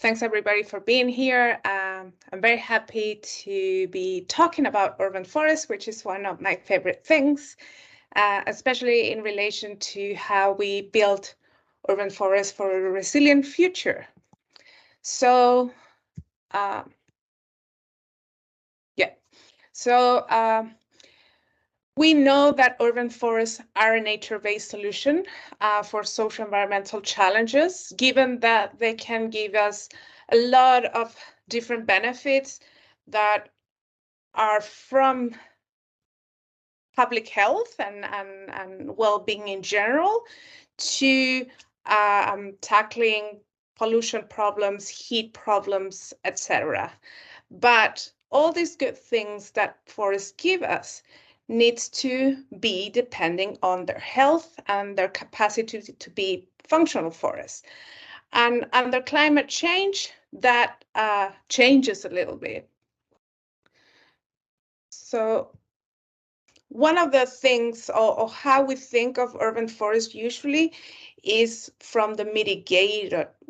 Thanks everybody for being here. I'm very happy to be talking about urban forests, which is one of my favorite things, especially in relation to how we build urban forests for a resilient future. So, we know that urban forests are a nature-based solution for social environmental challenges, given that they can give us a lot of different benefits that are from public health and well-being in general to tackling pollution problems, heat problems, etc. But all these good things that forests give us needs to be depending on their health and their capacity to be functional forests. And under climate change, that changes a little bit. So one of the things or how we think of urban forests usually is from the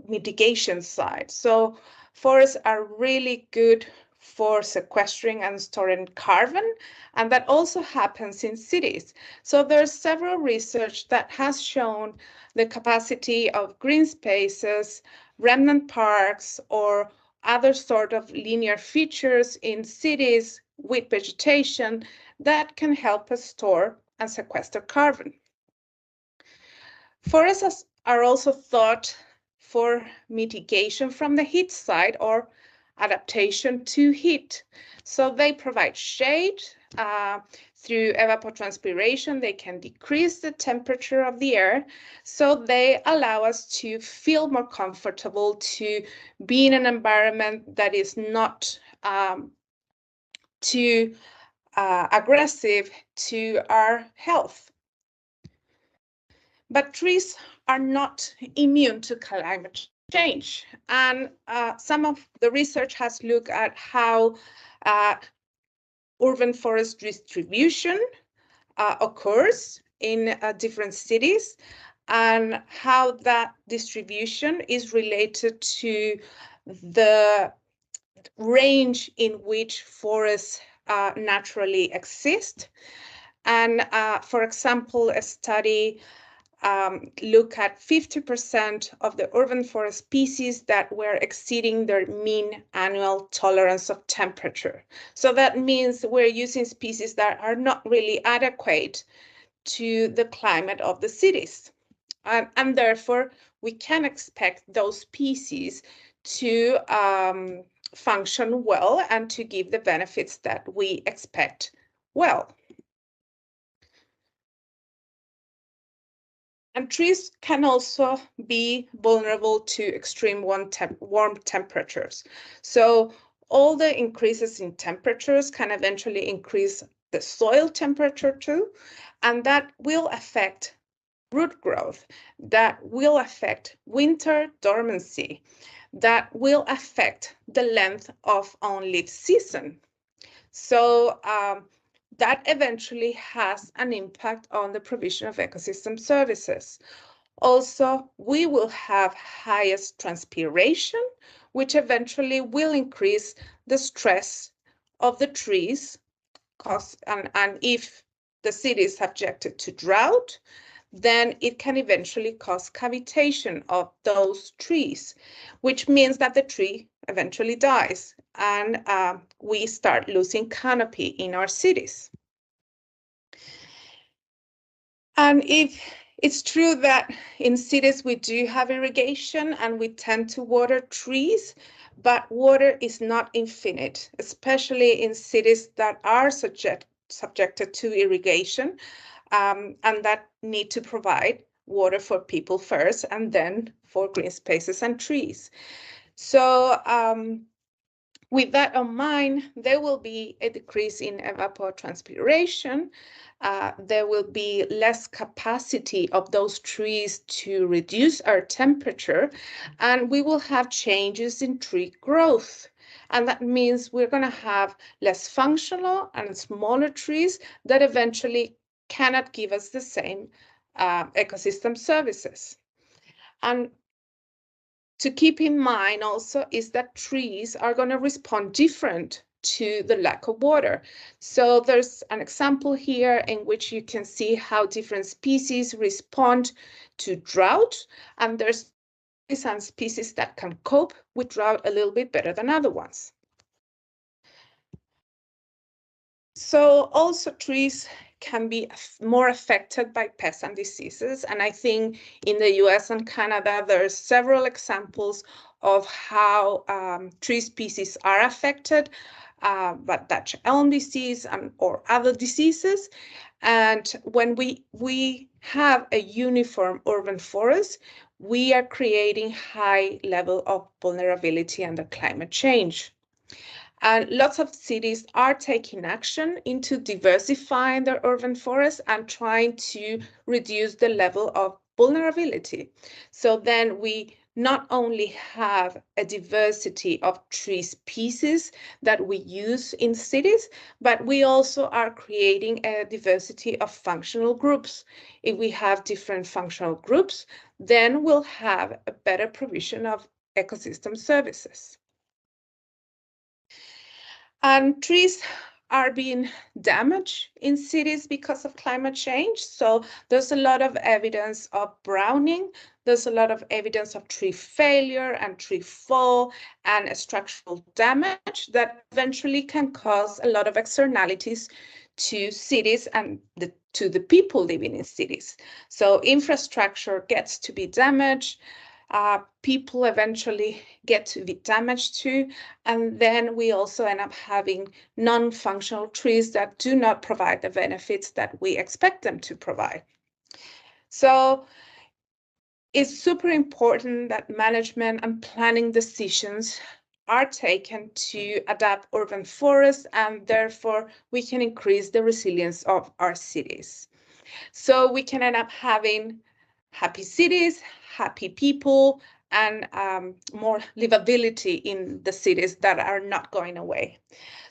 mitigation side. So forests are really good for sequestering and storing carbon, and that also happens in cities. So there's several research that has shown the capacity of green spaces, remnant parks, or other sort of linear features in cities with vegetation that can help us store and sequester carbon. Forests are also thought for mitigation from the heat side or adaptation to heat. So they provide shade through evapotranspiration. They can decrease the temperature of the air. So they allow us to feel more comfortable, to be in an environment that is not too aggressive to our health. But trees are not immune to climate change. And some of the research has looked at how urban forest distribution occurs in different cities and how that distribution is related to the range in which forests naturally exist. And for example, a study look at 50% of the urban forest species that were exceeding their mean annual tolerance of temperature. So that means we're using species that are not really adequate to the climate of the cities. And therefore, we can expect those species to function well and to give the benefits that we expect well. And trees can also be vulnerable to extreme warm temperatures. So all the increases in temperatures can eventually increase the soil temperature too, and that will affect root growth, that will affect winter dormancy, that will affect the length of on-leaf season. So that eventually has an impact on the provision of ecosystem services. Also, we will have highest transpiration, which eventually will increase the stress of the trees, and if the city is subjected to drought, then it can eventually cause cavitation of those trees, which means that the tree eventually dies and we start losing canopy in our cities. And if it's true that in cities we do have irrigation and we tend to water trees, but water is not infinite, especially in cities that are subjected to irrigation and that need to provide water for people first and then for green spaces and trees. So with that in mind, there will be a decrease in evapotranspiration. There will be less capacity of those trees to reduce our temperature, and we will have changes in tree growth. And that means we're going to have less functional and smaller trees that eventually cannot give us the same ecosystem services. And to keep in mind also is that trees are going to respond different to the lack of water. So there's an example here in which you can see how different species respond to drought, and there's some species that can cope with drought a little bit better than other ones. So also trees can be more affected by pests and diseases. And I think in the US and Canada, there are several examples of how tree species are affected by Dutch elm disease or other diseases. And when we have a uniform urban forest, we are creating high level of vulnerability under climate change. And lots of cities are taking action into diversifying their urban forests and trying to reduce the level of vulnerability. So then we not only have a diversity of tree species that we use in cities, but we also are creating a diversity of functional groups. If we have different functional groups, then we'll have a better provision of ecosystem services. And trees are being damaged in cities because of climate change. So there's a lot of evidence of browning. There's a lot of evidence of tree failure and tree fall and structural damage that eventually can cause a lot of externalities to cities and to the people living in cities. So infrastructure gets to be damaged. People eventually get to be damaged too. And then we also end up having non-functional trees that do not provide the benefits that we expect them to provide. So it's super important that management and planning decisions are taken to adapt urban forests, and therefore we can increase the resilience of our cities. So we can end up having happy cities, happy people, and more livability in the cities that are not going away.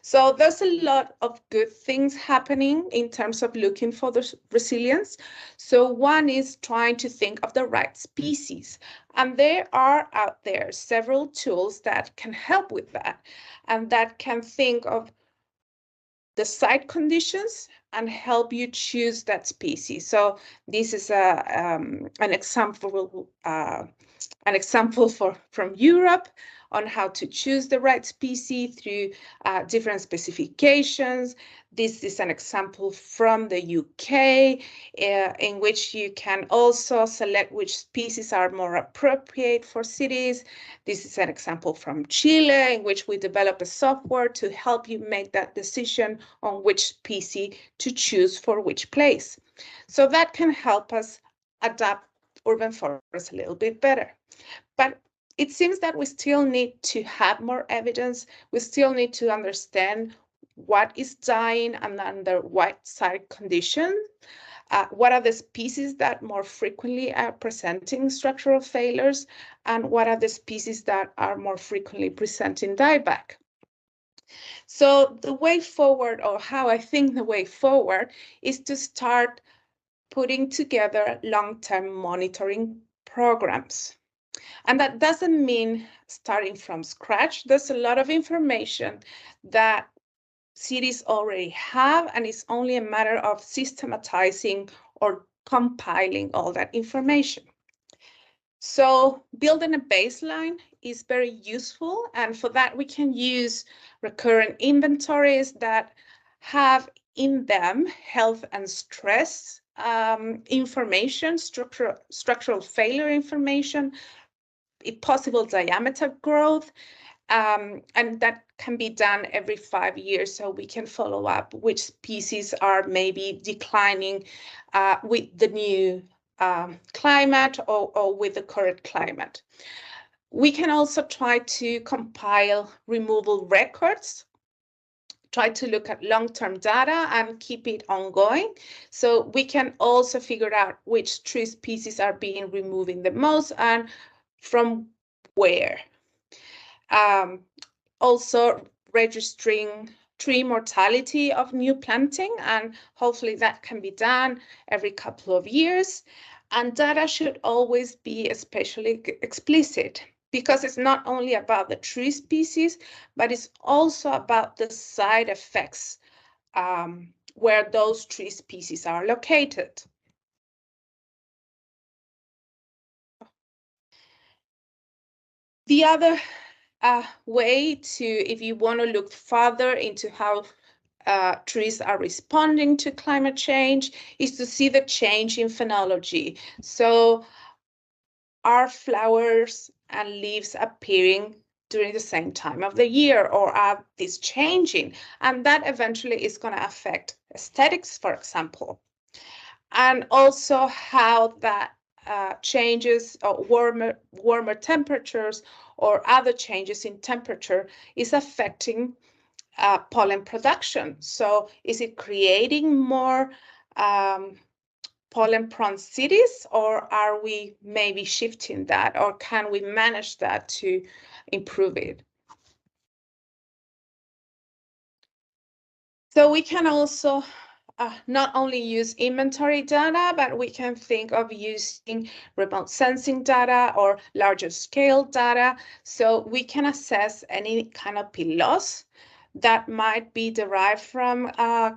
So there's a lot of good things happening in terms of looking for the resilience. So one is trying to think of the right species. And there are out there several tools that can help with that, and that can think of the site conditions and help you choose that species. So this is an example from Europe on how to choose the right species through different specifications. This is an example from the UK in which you can also select which species are more appropriate for cities. This is an example from Chile in which we develop a software to help you make that decision on which species to choose for which place. So that can help us adapt urban forests a little bit better. But it seems that we still need to have more evidence. We still need to understand what is dying and under what site conditions. What are the species that more frequently are presenting structural failures, and what are the species that are more frequently presenting dieback? So the way forward, or how I think the way forward, is to start putting together long-term monitoring programs. And that doesn't mean starting from scratch. There's a lot of information that cities already have, and it's only a matter of systematizing or compiling all that information. So building a baseline is very useful, and for that we can use recurrent inventories that have in them health and stress information, structural failure information, if possible diameter growth, and that can be done every 5 years, so we can follow up which species are maybe declining with the new climate or with the current climate. We can also try to compile removal records, try to look at long-term data and keep it ongoing. So we can also figure out which tree species are being removing the most and from where. Also registering tree mortality of new planting, and hopefully that can be done every couple of years. And data should always be especially explicit, because it's not only about the tree species, but it's also about the side effects where those tree species are located. The other way to, if you want to look further into how trees are responding to climate change, is to see the change in phenology. So are flowers and leaves appearing during the same time of the year, or are these changing? And that eventually is going to affect aesthetics, for example. And also how that changes or warmer temperatures or other changes in temperature is affecting pollen production. So is it creating more pollen-prone cities, or are we maybe shifting that, or can we manage that to improve it? So we can also not only use inventory data, but we can think of using remote sensing data or larger scale data. So we can assess any canopy loss that might be derived from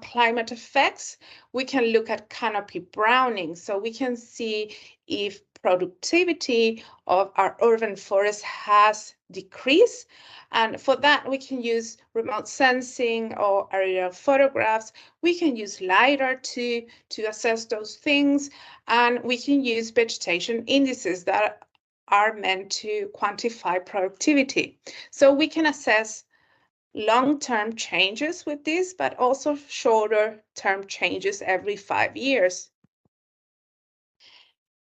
climate effects. We can look at canopy browning, so we can see if productivity of our urban forest has decreased. And for that, we can use remote sensing or aerial photographs. We can use LiDAR to assess those things. And we can use vegetation indices that are meant to quantify productivity. So we can assess long-term changes with this, but also shorter-term changes every 5 years.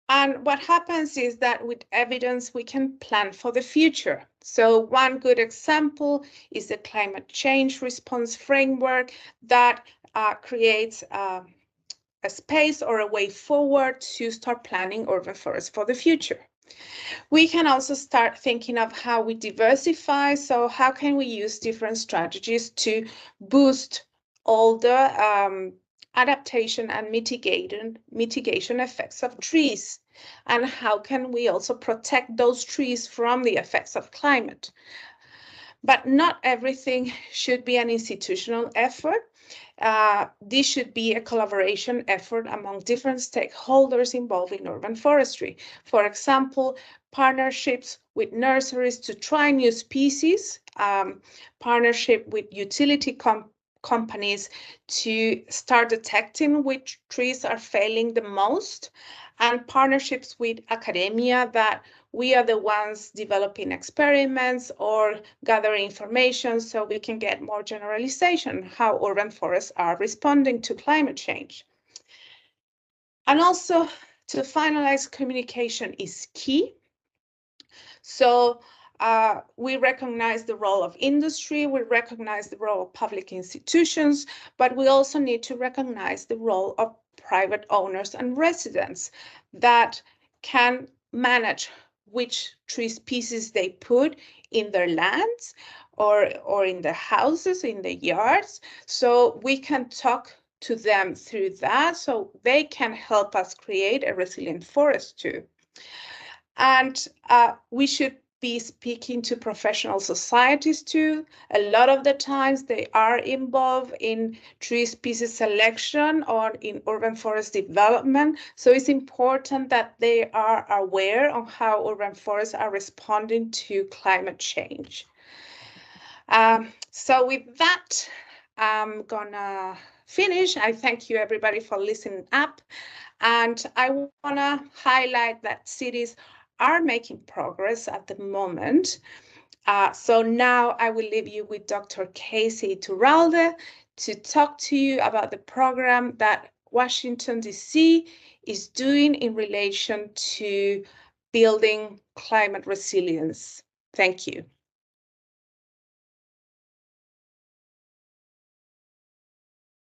And what happens is that with evidence, we can plan for the future. So one good example is the climate change response framework that creates a space or a way forward to start planning urban forests for the future. We can also start thinking of how we diversify. So how can we use different strategies to boost all the adaptation and mitigation effects of trees? And how can we also protect those trees from the effects of climate? But not everything should be an institutional effort. This should be a collaboration effort among different stakeholders involved in urban forestry. For example, partnerships with nurseries to try new species, partnership with utility companies to start detecting which trees are failing the most, and partnerships with academia that we are the ones developing experiments or gathering information so we can get more generalization how urban forests are responding to climate change. And also, to finalize, communication is key. So we recognize the role of industry, we recognize the role of public institutions, but we also need to recognize the role of private owners and residents that can manage which tree species they put in their lands or in their houses, in the yards. So we can talk to them through that so they can help us create a resilient forest too. And we should be speaking to professional societies too. A lot of the times they are involved in tree species selection or in urban forest development. So it's important that they are aware of how urban forests are responding to climate change. So with that, I'm gonna finish. I thank you everybody for listening up. And I wanna highlight that cities are making progress at the moment. So now I will leave you with Dr. Casey Turalde to talk to you about the program that Washington, D.C. is doing in relation to building climate resilience. Thank you.